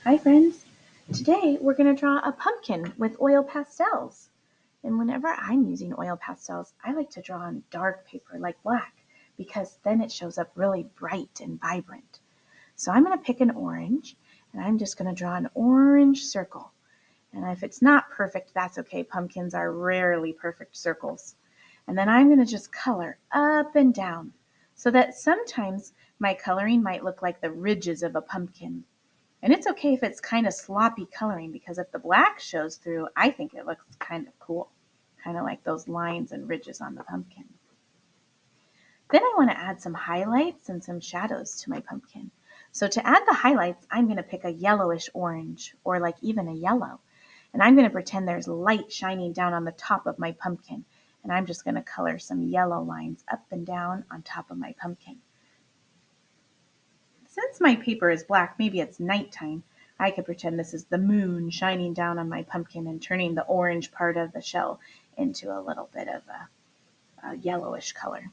Hi friends! Today we're going to draw a pumpkin with oil pastels. And whenever I'm using oil pastels, I like to draw on dark paper like black because then it shows up really bright and vibrant. So I'm going to pick an orange and I'm just going to draw an orange circle. And if it's not perfect, that's okay. Pumpkins are rarely perfect circles. And then I'm going to just color up and down so that sometimes my coloring might look like the ridges of a pumpkin. And it's okay if it's kind of sloppy coloring because if the black shows through, I think it looks kind of cool, kind of like those lines and ridges on the pumpkin. Then I want to add some highlights and some shadows to my pumpkin. So to add the highlights, I'm going to pick a yellowish orange or like even a yellow. And I'm going to pretend there's light shining down on the top of my pumpkin. And I'm just going to color some yellow lines up and down on top of my pumpkin. Since my paper is black, maybe it's nighttime, I could pretend this is the moon shining down on my pumpkin and turning the orange part of the shell into a little bit of a yellowish color.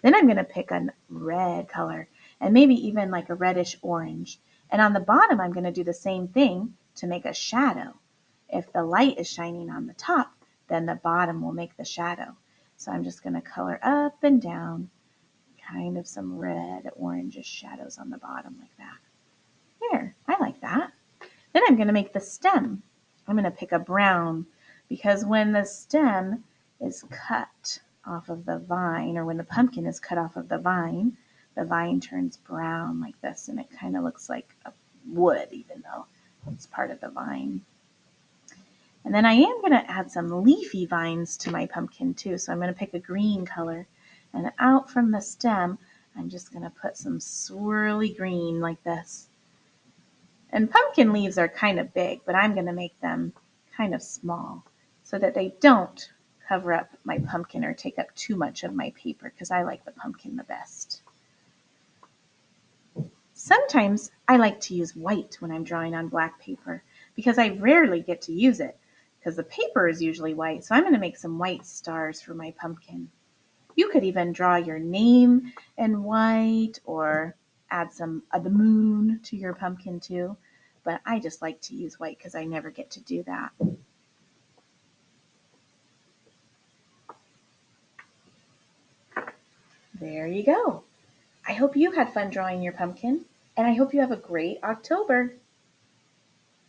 Then I'm going to pick a red color and maybe even like a reddish orange. And on the bottom, I'm going to do the same thing to make a shadow. If the light is shining on the top, then the bottom will make the shadow. So I'm just going to color up and down, kind of some red, orangish shadows on the bottom like that. There, I like that. Then I'm going to make the stem. I'm going to pick a brown because when the stem is cut off of the vine, or when the pumpkin is cut off of the vine turns brown like this, and it kind of looks like a wood, even though it's part of the vine. And then I am going to add some leafy vines to my pumpkin too. So I'm going to pick a green color, and out from the stem, I'm just going to put some swirly green like this. And pumpkin leaves are kind of big, but I'm going to make them kind of small so that they don't cover up my pumpkin or take up too much of my paper because I like the pumpkin the best. Sometimes I like to use white when I'm drawing on black paper because I rarely get to use it because the paper is usually white. So I'm going to make some white stars for my pumpkin. You could even draw your name in white or add some of the moon to your pumpkin too. But I just like to use white because I never get to do that. There you go. I hope you had fun drawing your pumpkin, and I hope you have a great October.